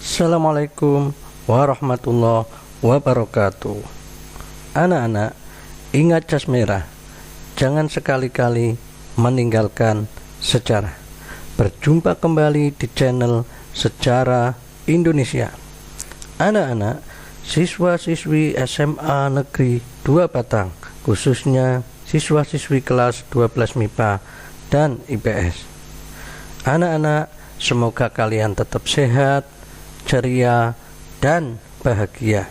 Assalamualaikum warahmatullahi wabarakatuh. Anak-anak, ingat jas merah. Jangan sekali-kali meninggalkan sejarah. Berjumpa kembali di channel Sejarah Indonesia. Anak-anak, siswa-siswi SMA Negeri 2 Batang, khususnya siswa-siswi kelas 12 MIPA dan IPS. Anak-anak, semoga kalian tetap sehat, ceria, dan bahagia.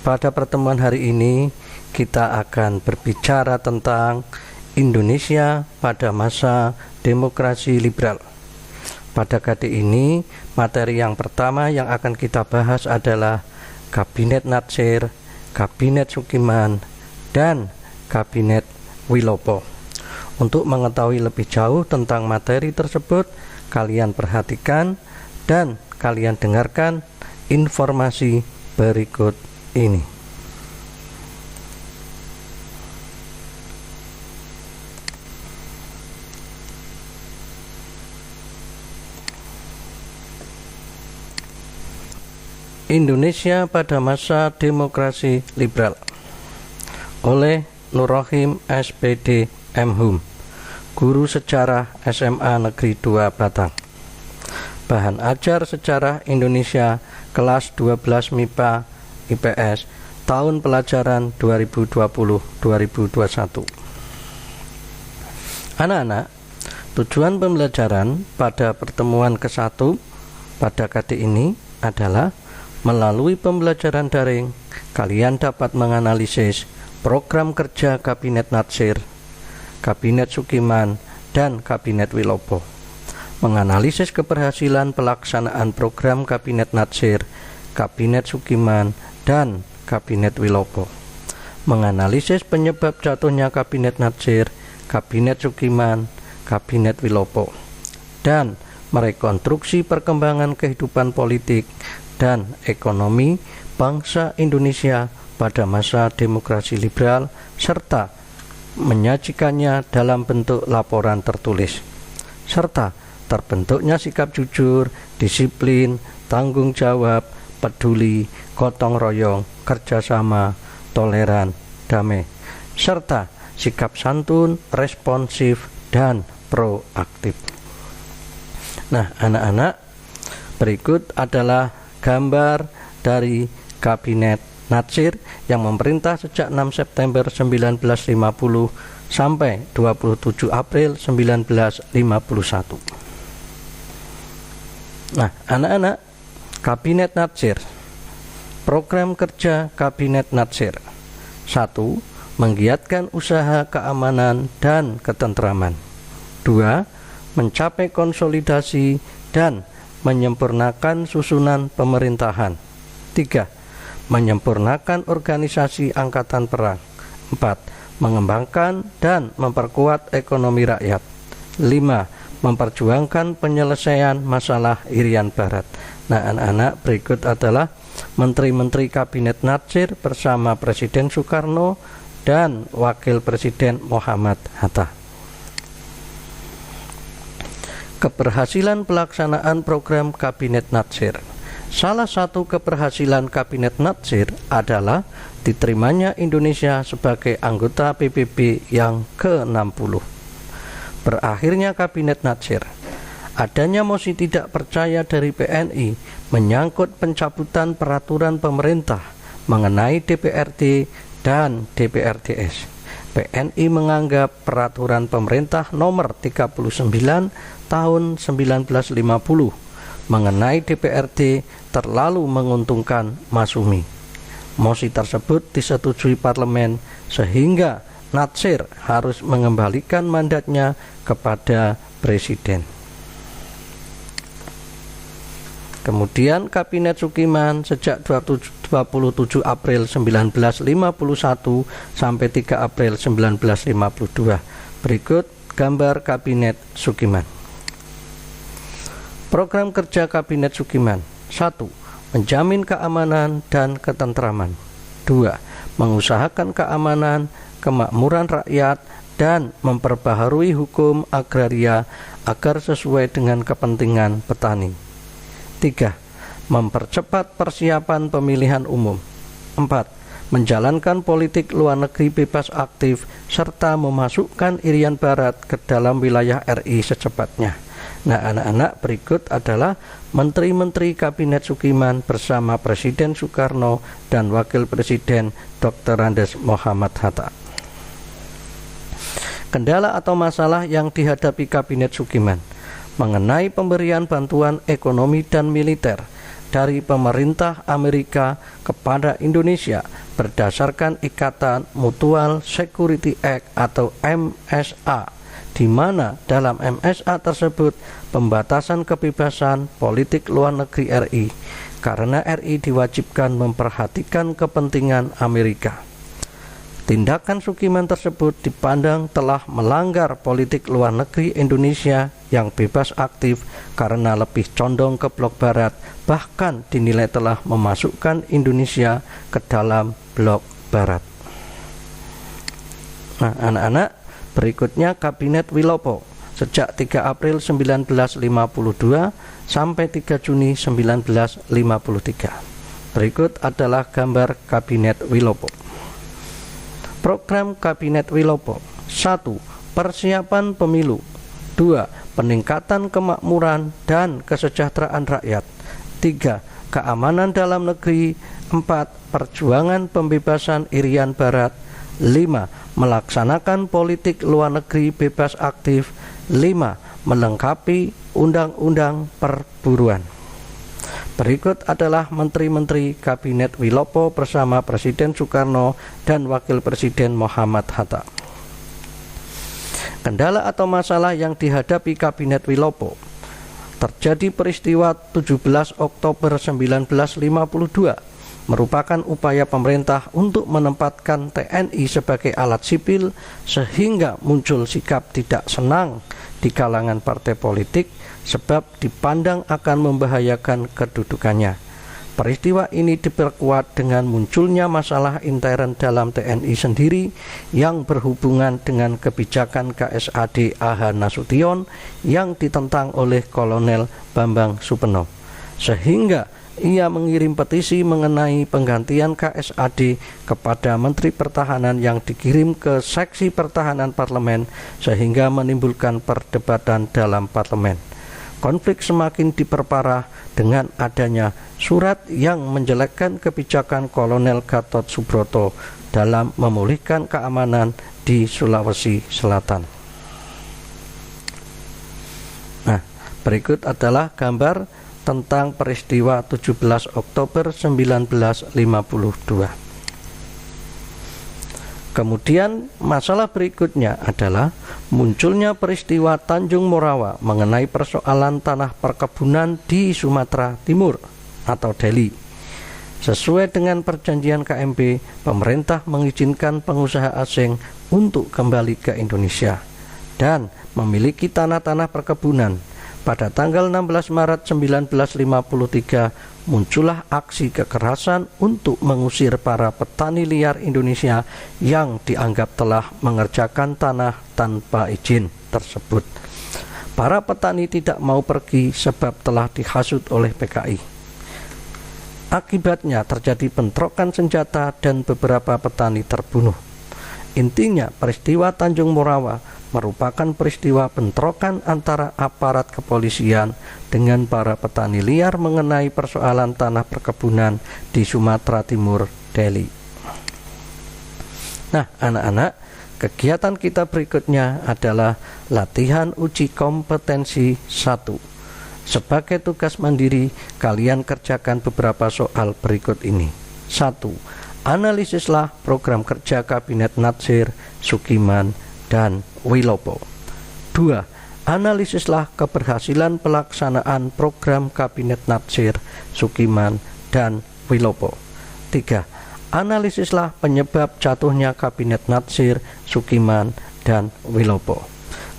Pada pertemuan hari ini kita akan berbicara tentang Indonesia pada masa demokrasi liberal. Pada kali ini, materi yang pertama yang akan kita bahas adalah Kabinet Natsir, Kabinet Sukiman, dan Kabinet Wilopo. Untuk mengetahui lebih jauh tentang materi tersebut, kalian perhatikan dan kalian dengarkan informasi berikut ini. Indonesia pada masa demokrasi liberal oleh Nur Rohim SPD M.Hum, Guru Sejarah SMA Negeri 2 Batang. Bahan ajar Sejarah Indonesia kelas 12 MIPA IPS tahun pelajaran 2020-2021. Anak-anak, tujuan pembelajaran pada pertemuan ke-1 pada kali ini adalah melalui pembelajaran daring, kalian dapat menganalisis program kerja Kabinet Natsir, Kabinet Sukiman, dan Kabinet Wilopo. Menganalisis keberhasilan pelaksanaan program Kabinet Natsir, Kabinet Sukiman, dan Kabinet Wilopo. Menganalisis penyebab jatuhnya Kabinet Natsir, Kabinet Sukiman, Kabinet Wilopo, dan merekonstruksi perkembangan kehidupan politik dan ekonomi bangsa Indonesia pada masa demokrasi liberal, serta menyajikannya dalam bentuk laporan tertulis, serta terbentuknya sikap jujur, disiplin, tanggung jawab, peduli, gotong royong, kerjasama, toleran, damai, serta sikap santun, responsif, dan proaktif. Nah, anak-anak, berikut adalah gambar dari Kabinet Natsir yang memerintah sejak 6 September 1950 sampai 27 April 1951. Nah, anak-anak, Kabinet Natsir. Program kerja Kabinet Natsir. 1. Menggiatkan usaha keamanan dan ketentraman. 2. Mencapai konsolidasi dan menyempurnakan susunan pemerintahan. 3. Menyempurnakan organisasi angkatan perang. 4. Mengembangkan dan memperkuat ekonomi rakyat. 5. Memperjuangkan penyelesaian masalah Irian Barat. Nah, anak-anak, berikut adalah menteri-menteri Kabinet Natsir bersama Presiden Soekarno dan Wakil Presiden Muhammad Hatta. Keberhasilan pelaksanaan program Kabinet Natsir. Salah satu keberhasilan Kabinet Natsir adalah diterimanya Indonesia sebagai anggota PBB yang ke-60. Berakhirnya Kabinet Natsir. Adanya mosi tidak percaya dari PNI menyangkut pencabutan peraturan pemerintah mengenai DPRD dan DPRDS. PNI menganggap peraturan pemerintah nomor 39 tahun 1950 mengenai DPRD terlalu menguntungkan Masyumi. Mosi tersebut disetujui parlemen sehingga Natsir harus mengembalikan mandatnya kepada Presiden. Kemudian Kabinet Sukiman sejak 27 April 1951 sampai 3 April 1952. Berikut gambar Kabinet Sukiman. Program kerja Kabinet Sukiman. 1. Menjamin keamanan dan ketentraman. 2. Mengusahakan keamanan, kemakmuran rakyat, dan memperbaharui hukum agraria agar sesuai dengan kepentingan petani. 3. mempercepat persiapan pemilihan umum. 4. Menjalankan politik luar negeri bebas aktif serta memasukkan Irian Barat ke dalam wilayah RI secepatnya. Nah, anak-anak, berikut adalah Menteri-Menteri Kabinet Sukiman bersama Presiden Soekarno dan Wakil Presiden Dr. Andes Muhammad Hatta. Kendala atau masalah yang dihadapi Kabinet Sukiman mengenai pemberian bantuan ekonomi dan militer dari pemerintah Amerika kepada Indonesia berdasarkan Ikatan Mutual Security Act atau MSA, di mana dalam MSA tersebut pembatasan kebebasan politik luar negeri RI karena RI diwajibkan memperhatikan kepentingan Amerika. Tindakan Sukiman tersebut dipandang telah melanggar politik luar negeri Indonesia yang bebas aktif karena lebih condong ke blok barat, bahkan dinilai telah memasukkan Indonesia ke dalam blok barat. Nah, anak-anak, berikutnya Kabinet Wilopo sejak 3 April 1952 sampai 3 Juni 1953. Berikut adalah gambar Kabinet Wilopo. Program Kabinet Wilopo: 1. Persiapan pemilu. 2. Peningkatan kemakmuran dan kesejahteraan rakyat. 3. Keamanan dalam negeri. 4. Perjuangan pembebasan Irian Barat. 5. Melaksanakan politik luar negeri bebas aktif. 5. Melengkapi Undang-Undang Perburuan. Berikut adalah Menteri-Menteri Kabinet Wilopo bersama Presiden Soekarno dan Wakil Presiden Muhammad Hatta. Kendala atau masalah yang dihadapi Kabinet Wilopo: terjadi peristiwa 17 Oktober 1952 merupakan upaya pemerintah untuk menempatkan TNI sebagai alat sipil sehingga muncul sikap tidak senang di kalangan partai politik sebab dipandang akan membahayakan kedudukannya. Peristiwa ini diperkuat dengan munculnya masalah intern dalam TNI sendiri yang berhubungan dengan kebijakan KSAD AH Nasution yang ditentang oleh Kolonel Bambang Supeno, sehingga ia mengirim petisi mengenai penggantian KSAD kepada Menteri Pertahanan yang dikirim ke Seksi Pertahanan Parlemen sehingga menimbulkan perdebatan dalam parlemen. Konflik semakin diperparah dengan adanya surat yang menjelekkan kebijakan Kolonel Gatot Subroto dalam memulihkan keamanan di Sulawesi Selatan. Nah, berikut adalah gambar tentang peristiwa 17 Oktober 1952. Kemudian masalah berikutnya adalah munculnya peristiwa Tanjung Morawa mengenai persoalan tanah perkebunan di Sumatera Timur atau Delhi. Sesuai dengan perjanjian KMP, pemerintah mengizinkan pengusaha asing untuk kembali ke Indonesia dan memiliki tanah-tanah perkebunan. Pada tanggal 16 Maret 1953 muncullah aksi kekerasan untuk mengusir para petani liar Indonesia yang dianggap telah mengerjakan tanah tanpa izin tersebut. Para petani tidak mau pergi sebab telah dihasut oleh PKI. Akibatnya terjadi bentrokan senjata dan beberapa petani terbunuh. Intinya, peristiwa Tanjung Morawa merupakan peristiwa bentrokan antara aparat kepolisian dengan para petani liar mengenai persoalan tanah perkebunan di Sumatera Timur, Delhi. Nah, anak-anak, kegiatan kita berikutnya adalah latihan uji kompetensi 1. Sebagai tugas mandiri, kalian kerjakan beberapa soal berikut ini. 1. Analisislah program kerja Kabinet Natsir, Sukiman, dan Wilopo. 2. Analisislah keberhasilan pelaksanaan program Kabinet Natsir, Sukiman, dan Wilopo. 3. Analisislah penyebab jatuhnya Kabinet Natsir, Sukiman, dan Wilopo.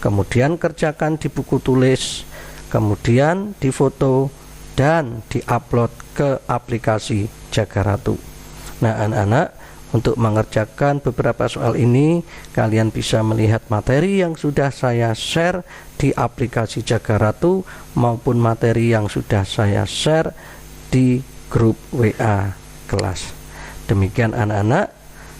Kemudian kerjakan di buku tulis, kemudian difoto, dan diupload ke aplikasi Jaga Ratu. Nah, anak-anak, untuk mengerjakan beberapa soal ini, kalian bisa melihat materi yang sudah saya share di aplikasi Jaga Ratu maupun materi yang sudah saya share di grup WA kelas. Demikian anak-anak,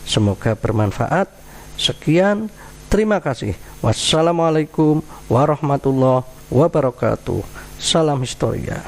semoga bermanfaat. Sekian, terima kasih. Wassalamualaikum warahmatullahi wabarakatuh. Salam historia.